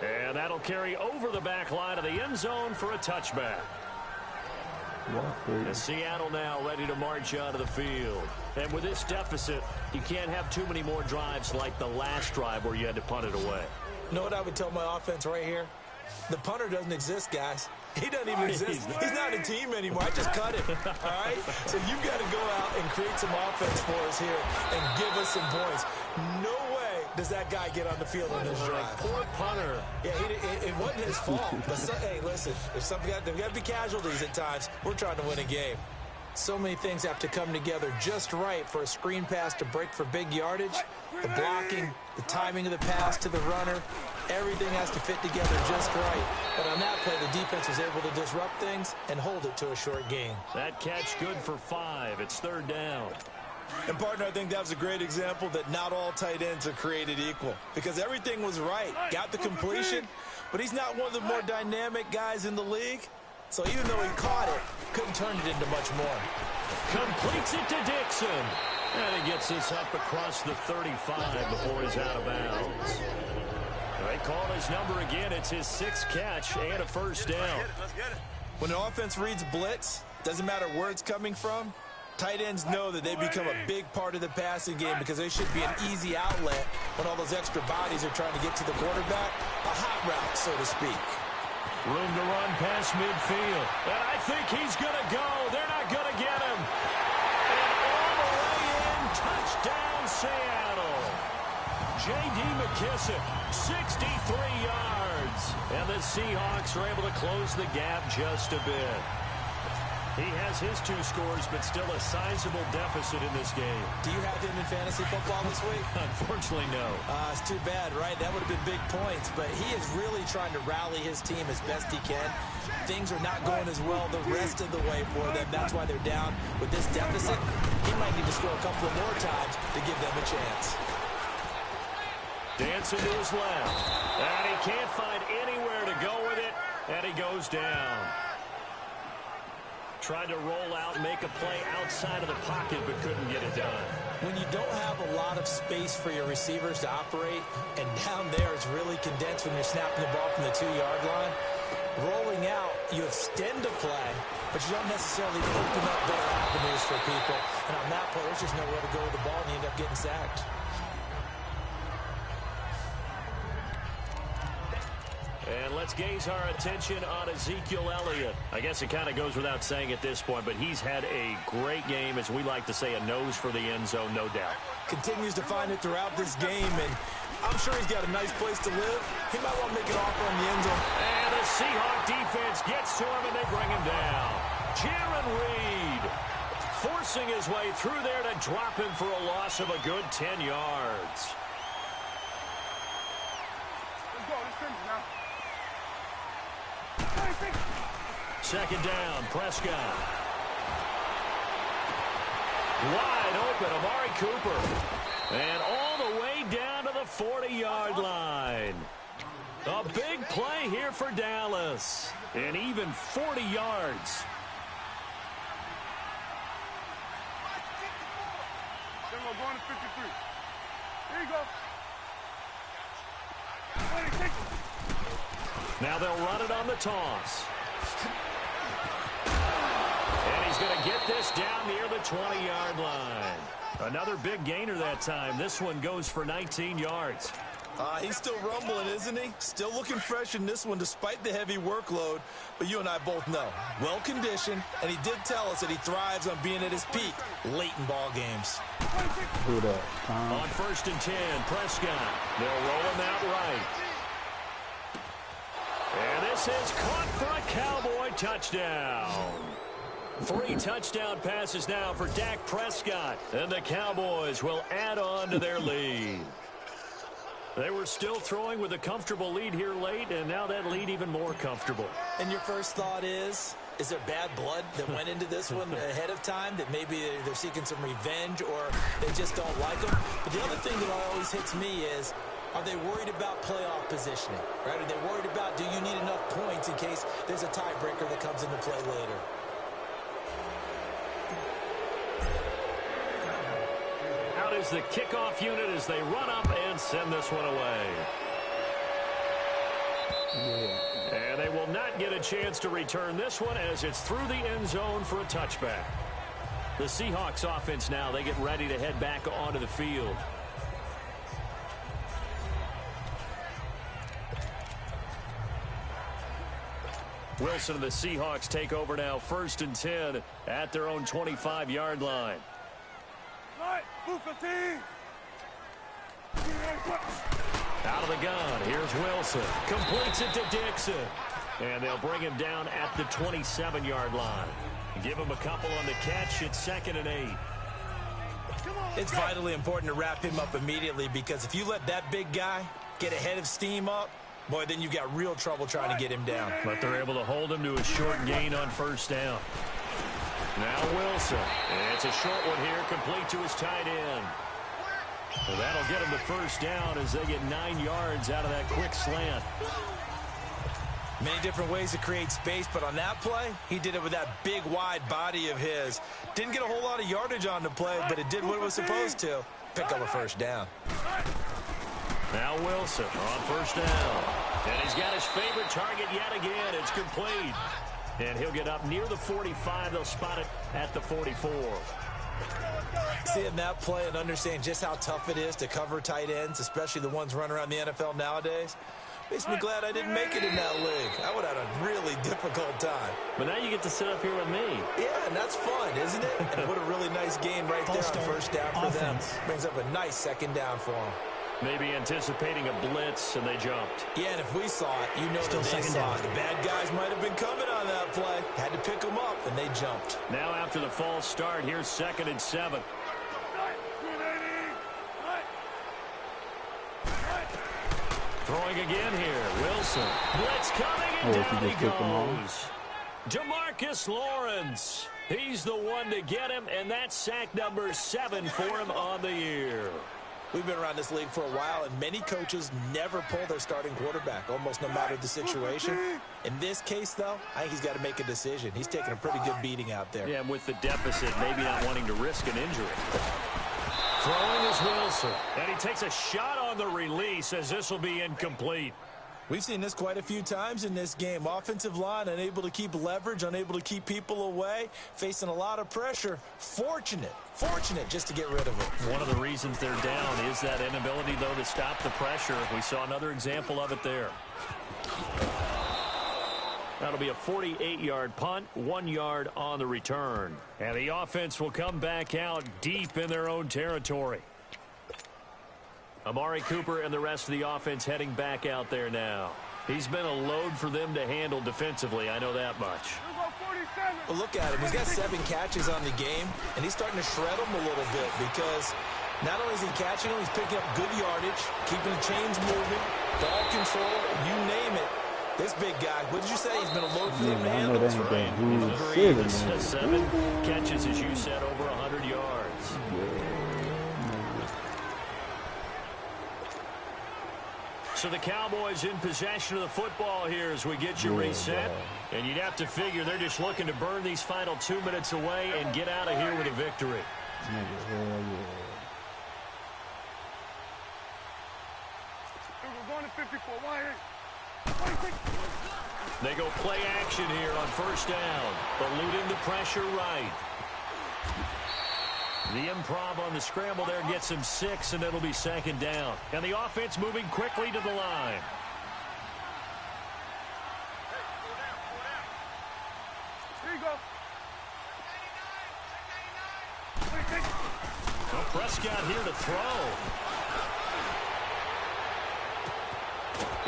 And that'll carry over the back line of the end zone for a touchback. And Seattle now ready to march out of the field. And with this deficit, you can't have too many more drives like the last drive where you had to punt it away. You know what I would tell my offense right here? The punter doesn't exist, guys. He doesn't even exist. He's not a team anymore. I just cut him, all right? So you've got to go out and create some offense for us here and give us some points. No way does that guy get on the field on this drive. Poor punter. Yeah, it wasn't his fault. But hey, listen, there's got to be casualties at times. We're trying to win a game. So many things have to come together just right for a screen pass to break for big yardage. The blocking, the timing of the pass to the runner, everything has to fit together just right. But on that play, the defense was able to disrupt things and hold it to a short gain. That catch good for 5. It's 3rd down. And, partner, I think that was a great example that not all tight ends are created equal because everything was right. Got the completion, but he's not one of the more dynamic guys in the league. So even though he caught it, couldn't turn it into much more. Completes it to Dixon. And he gets this up across the 35 before he's out of bounds. They call his number again. It's his 6th catch and a 1st down. When an offense reads blitz, doesn't matter where it's coming from, tight ends know that they become a big part of the passing game because they should be an easy outlet when all those extra bodies are trying to get to the quarterback. A hot route, so to speak. Room to run past midfield. And I think he's going to go. They're not going to get him. And all the way in, touchdown Seattle. J.D. McKissick, 63 yards. And the Seahawks are able to close the gap just a bit. He has his 2 scores, but still a sizable deficit in this game. Do you have him in fantasy football this week? Unfortunately, no. It's too bad, right? That would have been big points, but he is really trying to rally his team as best he can. Things are not going as well the rest of the way for them. That's why they're down with this deficit. He might need to score a couple of more times to give them a chance. Dancing to his left. And he can't find anywhere to go with it, and he goes down. Tried to roll out, make a play outside of the pocket, but couldn't get it done. When you don't have a lot of space for your receivers to operate, and down there it's really condensed when you're snapping the ball from the 2-yard line, rolling out, you extend a play, but you don't necessarily open up better avenues for people. And on that play, there's just nowhere to go with the ball, and you end up getting sacked. And let's gaze our attention on Ezekiel Elliott. I guess it kind of goes without saying at this point, but he's had a great game, as we like to say, a nose for the end zone, no doubt. Continues to find it throughout this game, and I'm sure he's got a nice place to live. He might want to make an offer on the end zone. And the Seahawk defense gets to him, and they bring him down. Jaron Reed forcing his way through there to drop him for a loss of a good 10 yards. Let's go. Let's finish now. 2nd down, Prescott. Wide open, Amari Cooper. And all the way down to the 40-yard line. A big play here for Dallas. And even 40 yards. Then we're going to 53. Here you go. Now they'll run it on the toss. And he's going to get this down near the 20-yard line. Another big gainer that time. This one goes for 19 yards. He's still rumbling, isn't he? Still looking fresh in this one despite the heavy workload. But you and I both know, well-conditioned, and he did tell us that he thrives on being at his peak late in ball games. Who that? On 1st and 10, Prescott. They'll roll him out right. And this is caught for a Cowboy touchdown. 3 touchdown passes now for Dak Prescott. And the Cowboys will add on to their lead. They were still throwing with a comfortable lead here late, and now that lead even more comfortable. And your first thought is there bad blood that went into this one ahead of time, that maybe they're seeking some revenge or they just don't like them? But the other thing that always hits me is, are they worried about playoff positioning, right? Are they worried about, do you need enough points in case there's a tiebreaker that comes into play later? Out is the kickoff unit as they run up and send this one away. And they will not get a chance to return this one as it's through the end zone for a touchback. The Seahawks offense now, they get ready to head back onto the field. Wilson and the Seahawks take over now, 1st and 10 at their own 25-yard line. Out of the gun, here's Wilson. Completes it to Dixon. And they'll bring him down at the 27-yard line. Give him a couple on the catch. It's 2nd and 8. It's vitally important to wrap him up immediately, because if you let that big guy get ahead of steam up, boy, then you've got real trouble trying to get him down. But they're able to hold him to a short gain on 1st down. Now Wilson. And it's a short one here, complete to his tight end. Well, that'll get him to 1st down as they get 9 yards out of that quick slant. Many different ways to create space, but on that play, he did it with that big, wide body of his. Didn't get a whole lot of yardage on the play, but it did what it was supposed to. Pick up a 1st down. Now Wilson on 1st down. And he's got his favorite target yet again. It's complete. And he'll get up near the 45. They'll spot it at the 44. Seeing that play and understand just how tough it is to cover tight ends, especially the ones running around the NFL nowadays, makes me glad I didn't make it in that league. I would have had a really difficult time. But now you get to sit up here with me. Yeah, and that's fun, isn't it? And what a really nice game right there on 1st down for them. Brings up a nice 2nd down for them. Maybe anticipating a blitz, and they jumped. Yeah, and if we saw it, you know that they saw it. The bad guys might have been coming on that play. Had to pick them up, and they jumped. Now after the false start, here's 2nd and 7. Throwing again here. Wilson. Blitz coming, and down he goes. DeMarcus Lawrence. He's the one to get him, and that's sack number 7 for him on the year. We've been around this league for a while, and many coaches never pull their starting quarterback, almost no matter the situation. In this case, though, I think he's got to make a decision. He's taking a pretty good beating out there. Yeah, and with the deficit, maybe not wanting to risk an injury. Throwing is Wilson, and he takes a shot on the release as this will be incomplete. We've seen this quite a few times in this game. Offensive line unable to keep leverage, unable to keep people away, facing a lot of pressure. Fortunate just to get rid of it. One of the reasons they're down is that inability, though, to stop the pressure. We saw another example of it there. That'll be a 48-yard punt, 1 yard on the return. And the offense will come back out deep in their own territory. Amari Cooper and the rest of the offense heading back out there now. He's been a load for them to handle defensively, I know that much. Well, look at him. He's got 7 catches on the game, and he's starting to shred them a little bit because not only is he catching them, he's picking up good yardage, keeping the chains moving, ball control, you name it. This big guy, what did you say? He's been a load for them to handle. That's right. 7 catches, as you said, over 100 yards. So the Cowboys in possession of the football here as we get you reset. And you'd have to figure they're just looking to burn these final 2 minutes away and get out of here with a victory. We're going to 54. Why? They go play action here on 1st down, eluding the pressure right. The improv on the scramble there gets him 6, and it'll be 2nd down. And the offense moving quickly to the line. Here you go. Well, Prescott here to throw.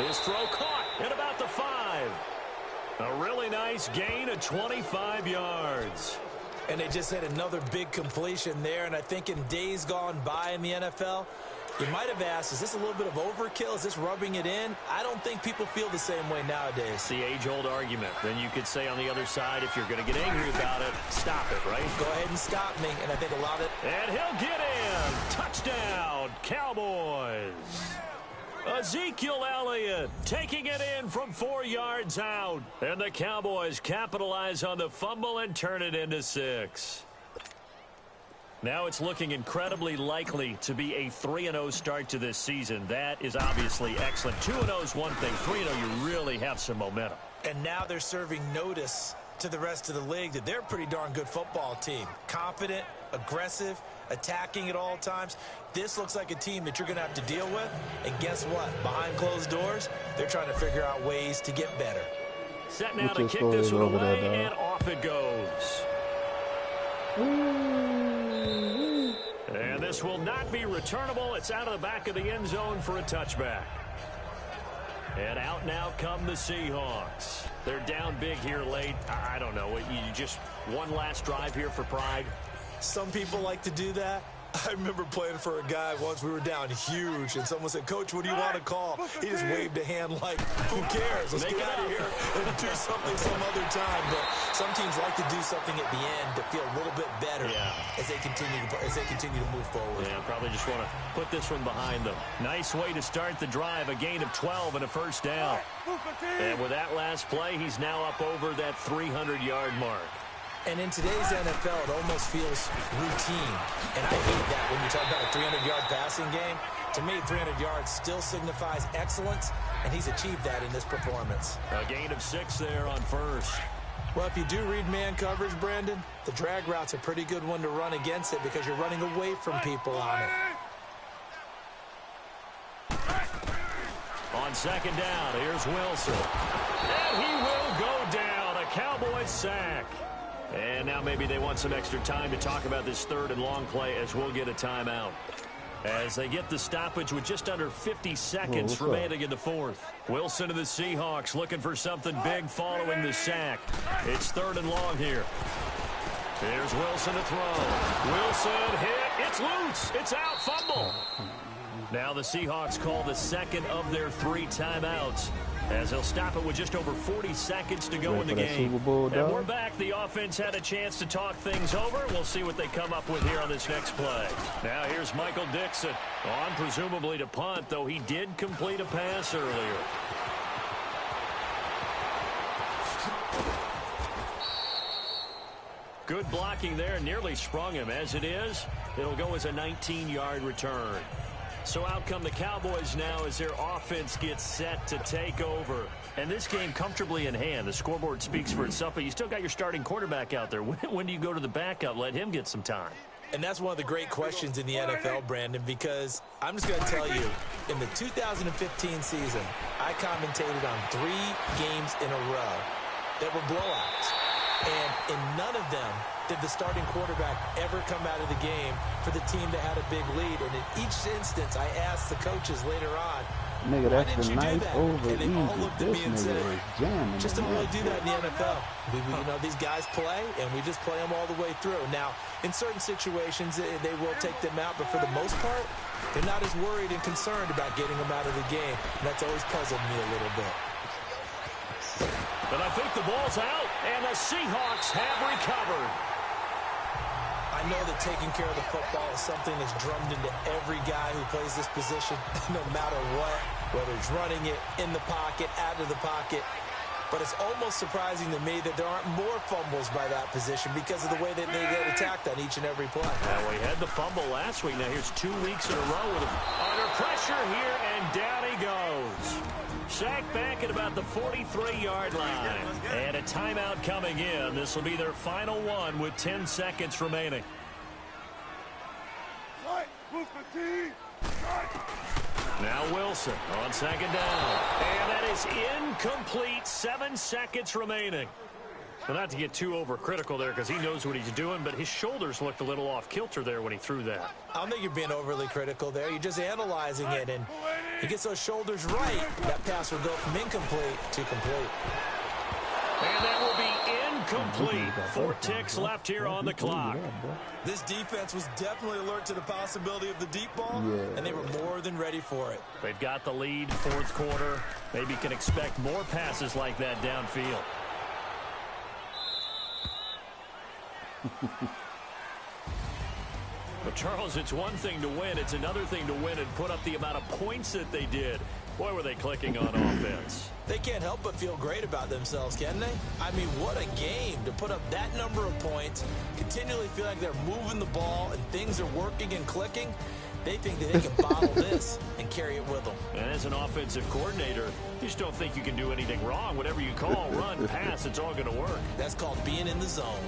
His throw caught at about the 5. A really nice gain of 25 yards. And they just had another big completion there. And I think in days gone by in the NFL, You might have asked, is this a little bit of overkill? Is this rubbing it in? I don't think people feel the same way nowadays. It's the age-old argument. Then you could say on the other side, if you're going to get angry about it, stop it, right? Go ahead and stop me, and I think a lot of it. And he'll get in. Touchdown, Cowboys. Ezekiel Elliott taking it in from 4 yards out. And the Cowboys capitalize on the fumble and turn it into 6. Now it's looking incredibly likely to be a 3-0 start to this season. That is obviously excellent. 2-0 is one thing. 3-0, you really have some momentum. And now they're serving notice to the rest of the league that they're a pretty darn good football team. Confident, aggressive, attacking at all times. This looks like a team that you're going to have to deal with. And guess what? Behind closed doors, they're trying to figure out ways to get better. Set now to kick this one away, and off it goes. And this will not be returnable. It's out of the back of the end zone for a touchback. And out now come the Seahawks. They're down big here late. I don't know. You just one last drive here for pride. Some people like to do that. I remember playing for a guy once. We were down huge, and someone said, "Coach, what do you want to call?" He just waved a hand like, "Who cares? Let's get out of here and do something some other time." But some teams like to do something at the end to feel a little bit better as they continue to move forward. Yeah, probably just want to put this one behind them. Nice way to start the drive. A gain of 12 and a first down. And with that last play, he's now up over that 300-yard mark. And in today's NFL, it almost feels routine. And I hate that when you talk about a 300-yard passing game. To me, 300 yards still signifies excellence, and he's achieved that in this performance. A gain of 6 there on first. Well, if you do read man coverage, Brandon, the drag route's a pretty good one to run against it because you're running away from people on it. On second down, here's Wilson. And he will go down. A Cowboys sack. And now maybe they want some extra time to talk about this third and long play as we'll get a timeout. As they get the stoppage with just under 50 seconds remaining in the fourth. Wilson to the Seahawks looking for something big following the sack. It's third and long here. Here's Wilson to throw. Wilson hit. It's loose. It's out. Fumble. Now the Seahawks call the second of their 3 timeouts, as they'll stop it with just over 40 seconds to go in the game. And we're back. The offense had a chance to talk things over. We'll see what they come up with here on this next play. Now here's Michael Dixon on presumably to punt, though he did complete a pass earlier. Good blocking there. Nearly sprung him. As it is, it'll go as a 19-yard return. So out come the Cowboys now as their offense gets set to take over. And this game comfortably in hand. The scoreboard speaks for itself, but you still got your starting quarterback out there. When do you go to the backup? Let him get some time. And that's one of the great questions in the NFL, Brandon, because I'm just going to tell you, in the 2015 season, I commentated on 3 games in a row that were blowouts. And in none of them did the starting quarterback ever come out of the game for the team that had a big lead. And in each instance, I asked the coaches later on, nigga, why that's didn't you do that? And they all looked at me and said, just don't really do that in the NFL. These guys play, and we just play them all the way through. Now, in certain situations, they will take them out, but for the most part, they're not as worried and concerned about getting them out of the game. And that's always puzzled me a little bit. But I think the ball's out, and the Seahawks have recovered. I know that taking care of the football is something that's drummed into every guy who plays this position, no matter what, whether it's running it, in the pocket, out of the pocket. But it's almost surprising to me that there aren't more fumbles by that position because of the way that they get attacked on each and every play. Now, we had the fumble last week. Now, here's 2 weeks in a row with him under pressure here, and down he goes. Sacked back at about the 43-yard line. And a timeout coming in. This will be their final one with 10 seconds remaining. Now Wilson on second down. And that is incomplete. 7 seconds remaining. Well, not to get too overcritical there because he knows what he's doing, but his shoulders looked a little off kilter there when he threw that. I don't think you're being overly critical there. You're just analyzing it, and he gets those shoulders right. That pass will go from incomplete to complete. And that will be complete. 4 ticks left here on the clock. This defense was definitely alert to the possibility of the deep ball, and they were more than ready for it. They've got the lead, 4th quarter. Maybe can expect more passes like that downfield. But, Charles, it's one thing to win. It's another thing to win and put up the amount of points that they did. Boy, were they clicking on offense. They can't help but feel great about themselves, can they? I mean, what a game to put up that number of points, continually feel like they're moving the ball and things are working and clicking. They think that they can bottle this and carry it with them. And as an offensive coordinator, you just don't think you can do anything wrong. Whatever you call, run, pass, it's all going to work. That's called being in the zone.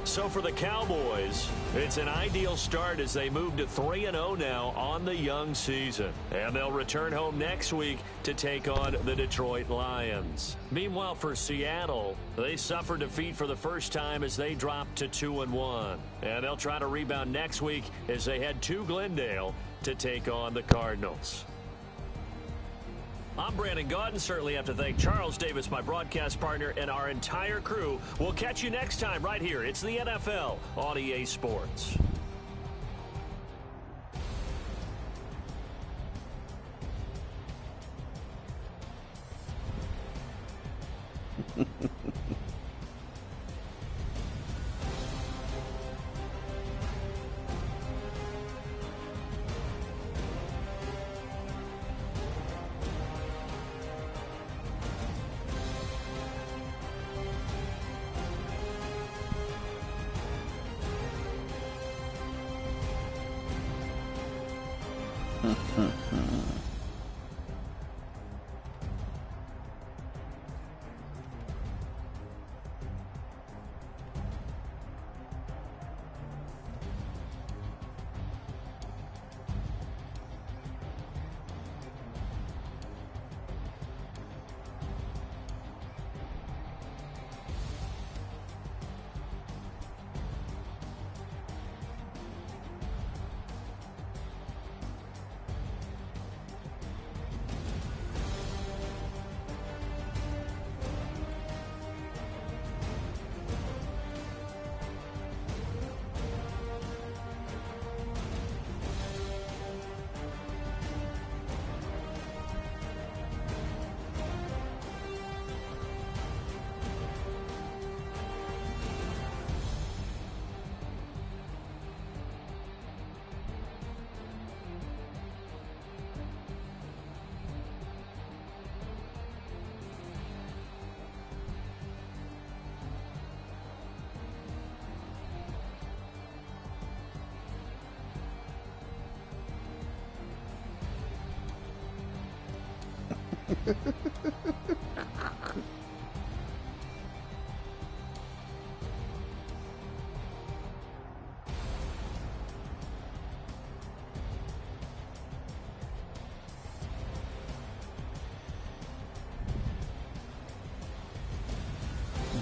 So for the Cowboys, it's an ideal start as they move to 3-0 now on the young season. And they'll return home next week to take on the Detroit Lions. Meanwhile, for Seattle, they suffered defeat for the first time as they dropped to 2-1. And they'll try to rebound next week as they head to Glendale to take on the Cardinals. I'm Brandon Gaudin. Certainly have to thank Charles Davis, my broadcast partner, and our entire crew. We'll catch you next time right here. It's the NFL on EA Sports.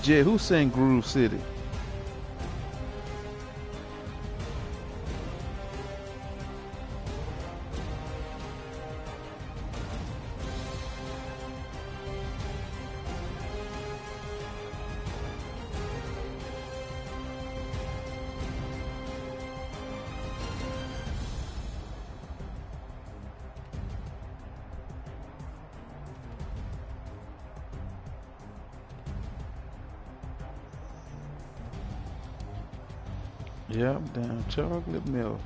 Jay, who sang Groove City? Yep, damn chocolate milk.